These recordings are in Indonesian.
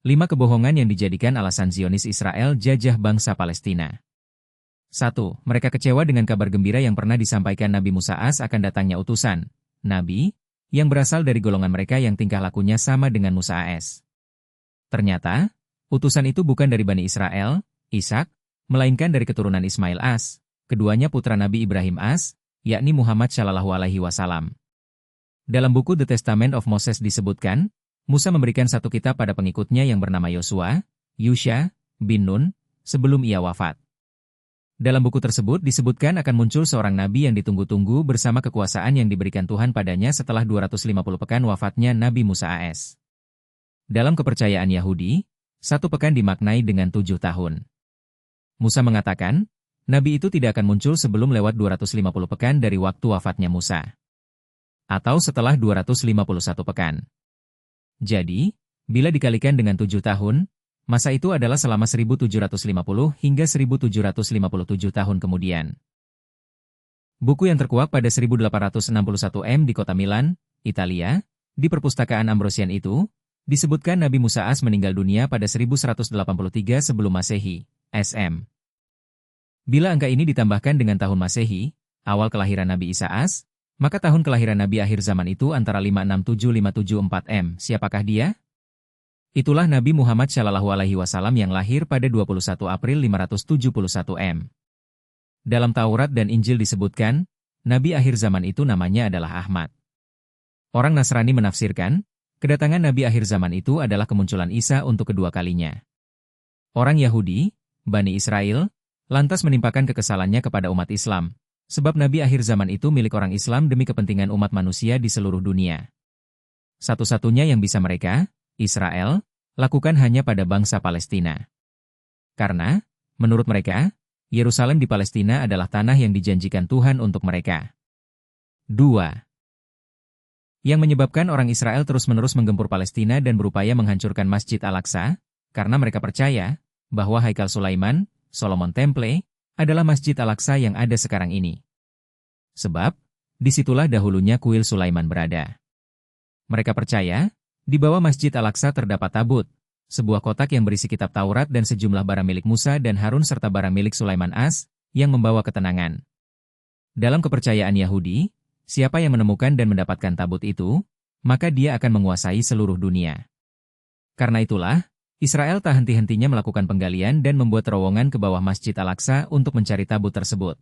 5 kebohongan yang dijadikan alasan Zionis Israel jajah bangsa Palestina. 1. Mereka kecewa dengan kabar gembira yang pernah disampaikan Nabi Musa AS akan datangnya utusan, Nabi, yang berasal dari golongan mereka yang tingkah lakunya sama dengan Musa AS. Ternyata, utusan itu bukan dari Bani Israel, Ishak, melainkan dari keturunan Ismail AS, keduanya putra Nabi Ibrahim AS, yakni Muhammad Shallallahu Alaihi Wasallam. Dalam buku The Testament of Moses disebutkan, Musa memberikan satu kitab pada pengikutnya yang bernama Yosua, Yusha, bin Nun, sebelum ia wafat. Dalam buku tersebut disebutkan akan muncul seorang nabi yang ditunggu-tunggu bersama kekuasaan yang diberikan Tuhan padanya setelah 250 pekan wafatnya Nabi Musa AS. Dalam kepercayaan Yahudi, 1 pekan dimaknai dengan 7 tahun. Musa mengatakan, nabi itu tidak akan muncul sebelum lewat 250 pekan dari waktu wafatnya Musa. Atau setelah 251 pekan. Jadi, bila dikalikan dengan 7 tahun, masa itu adalah selama 1750 hingga 1757 tahun kemudian. Buku yang terkuak pada 1861 di kota Milan, Italia, di perpustakaan Ambrosian itu, disebutkan Nabi Musa AS meninggal dunia pada 1183 sebelum Masehi, SM. Bila angka ini ditambahkan dengan tahun Masehi, awal kelahiran Nabi Isa AS, maka tahun kelahiran Nabi akhir zaman itu antara 567-574 M. Siapakah dia? Itulah Nabi Muhammad Shallallahu Alaihi Wasallam yang lahir pada 21 April 571 M. Dalam Taurat dan Injil disebutkan, Nabi akhir zaman itu namanya adalah Ahmad. Orang Nasrani menafsirkan, kedatangan Nabi akhir zaman itu adalah kemunculan Isa untuk kedua kalinya. Orang Yahudi, Bani Israel, lantas menimpakan kekesalannya kepada umat Islam. Sebab Nabi akhir zaman itu milik orang Islam demi kepentingan umat manusia di seluruh dunia. Satu-satunya yang bisa mereka, Israel, lakukan hanya pada bangsa Palestina. Karena, menurut mereka, Yerusalem di Palestina adalah tanah yang dijanjikan Tuhan untuk mereka. 2. Yang menyebabkan orang Israel terus-menerus menggempur Palestina dan berupaya menghancurkan Masjid Al-Aqsa, karena mereka percaya bahwa Haikal Sulaiman, Solomon Temple, adalah Masjid Al-Aqsa yang ada sekarang ini. Sebab, disitulah dahulunya kuil Sulaiman berada. Mereka percaya, di bawah Masjid Al-Aqsa terdapat tabut, sebuah kotak yang berisi kitab Taurat dan sejumlah barang milik Musa dan Harun serta barang milik Sulaiman AS, yang membawa ketenangan. Dalam kepercayaan Yahudi, siapa yang menemukan dan mendapatkan tabut itu, maka dia akan menguasai seluruh dunia. Karena itulah, Israel tak henti-hentinya melakukan penggalian dan membuat terowongan ke bawah Masjid Al-Aqsa untuk mencari tabut tersebut.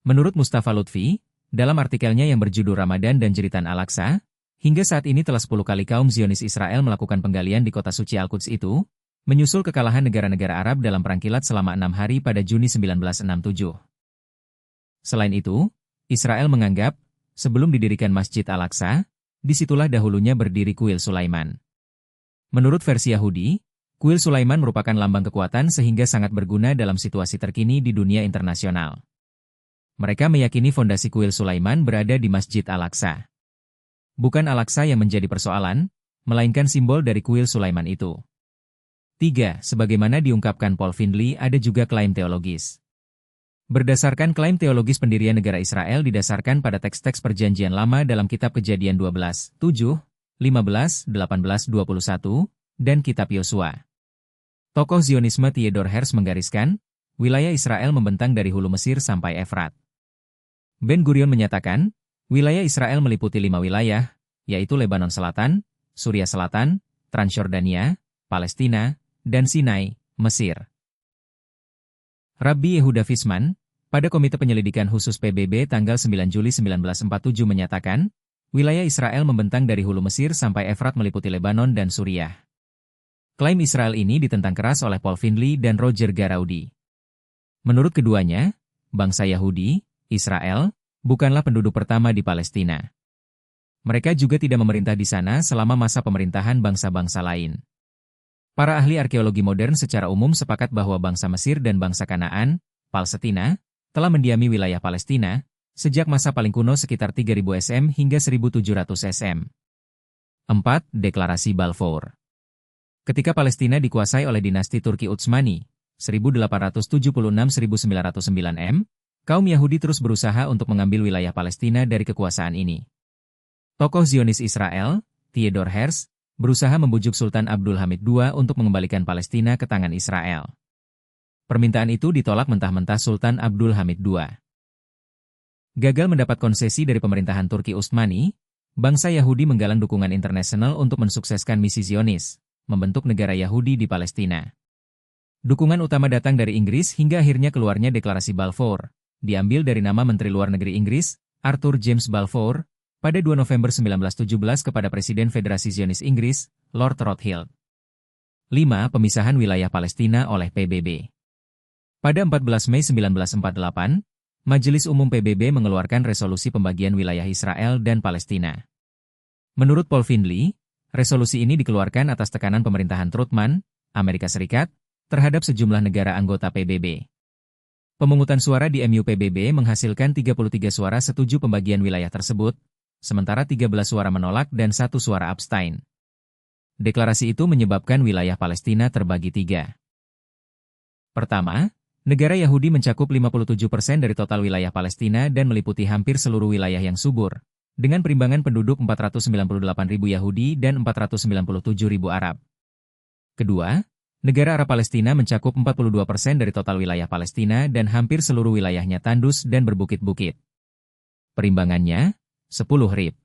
Menurut Mustafa Lutfi, dalam artikelnya yang berjudul Ramadan dan Jeritan Al-Aqsa, hingga saat ini telah 10 kali kaum Zionis Israel melakukan penggalian di kota suci Al-Quds itu, menyusul kekalahan negara-negara Arab dalam perang kilat selama 6 hari pada Juni 1967. Selain itu, Israel menganggap, sebelum didirikan Masjid Al-Aqsa, disitulah dahulunya berdiri kuil Sulaiman. Menurut versi Yahudi, kuil Sulaiman merupakan lambang kekuatan sehingga sangat berguna dalam situasi terkini di dunia internasional. Mereka meyakini fondasi kuil Sulaiman berada di Masjid Al-Aqsa. Bukan Al-Aqsa yang menjadi persoalan, melainkan simbol dari kuil Sulaiman itu. 3. Sebagaimana diungkapkan Paul Findlay, ada juga klaim teologis. Berdasarkan klaim teologis pendirian negara Israel didasarkan pada teks-teks perjanjian lama dalam kitab Kejadian 12, 7, 15, 18, 21, dan Kitab Yosua. Tokoh Zionisme Theodor Herz menggariskan, wilayah Israel membentang dari hulu Mesir sampai Efrat. Ben Gurion menyatakan, wilayah Israel meliputi 5 wilayah, yaitu Lebanon Selatan, Suria Selatan, Transjordania, Palestina, dan Sinai, Mesir. Rabbi Yehuda Fisman, pada Komite Penyelidikan Khusus PBB tanggal 9 Juli 1947 menyatakan, wilayah Israel membentang dari hulu Mesir sampai Efrat meliputi Lebanon dan Suriah. Klaim Israel ini ditentang keras oleh Paul Findlay dan Roger Garaudi. Menurut keduanya, bangsa Yahudi, Israel, bukanlah penduduk pertama di Palestina. Mereka juga tidak memerintah di sana selama masa pemerintahan bangsa-bangsa lain. Para ahli arkeologi modern secara umum sepakat bahwa bangsa Mesir dan bangsa Kanaan, Palestina, telah mendiami wilayah Palestina, sejak masa paling kuno sekitar 3000 SM hingga 1700 SM. 4. Deklarasi Balfour. Ketika Palestina dikuasai oleh dinasti Turki Utsmani, 1876-1909 M, kaum Yahudi terus berusaha untuk mengambil wilayah Palestina dari kekuasaan ini. Tokoh Zionis Israel, Theodor Herz, berusaha membujuk Sultan Abdul Hamid II untuk mengembalikan Palestina ke tangan Israel. Permintaan itu ditolak mentah-mentah Sultan Abdul Hamid II. Gagal mendapat konsesi dari pemerintahan Turki Utsmani, bangsa Yahudi menggalang dukungan internasional untuk mensukseskan misi Zionis, membentuk negara Yahudi di Palestina. Dukungan utama datang dari Inggris hingga akhirnya keluarnya Deklarasi Balfour, diambil dari nama Menteri Luar Negeri Inggris, Arthur James Balfour, pada 2 November 1917 kepada Presiden Federasi Zionis Inggris, Lord Rothschild. 5. Pemisahan wilayah Palestina oleh PBB. Pada 14 Mei 1948, Majelis Umum PBB mengeluarkan resolusi pembagian wilayah Israel dan Palestina. Menurut Paul Findlay, resolusi ini dikeluarkan atas tekanan pemerintahan Truman, Amerika Serikat, terhadap sejumlah negara anggota PBB. Pemungutan suara di MU PBB menghasilkan 33 suara setuju pembagian wilayah tersebut, sementara 13 suara menolak dan 1 suara abstain. Deklarasi itu menyebabkan wilayah Palestina terbagi 3. Pertama, negara Yahudi mencakup 57% dari total wilayah Palestina dan meliputi hampir seluruh wilayah yang subur, dengan perimbangan penduduk 498.000 Yahudi dan 497.000 Arab. Kedua, negara Arab Palestina mencakup 42% dari total wilayah Palestina dan hampir seluruh wilayahnya tandus dan berbukit-bukit. Perimbangannya, 10 rib.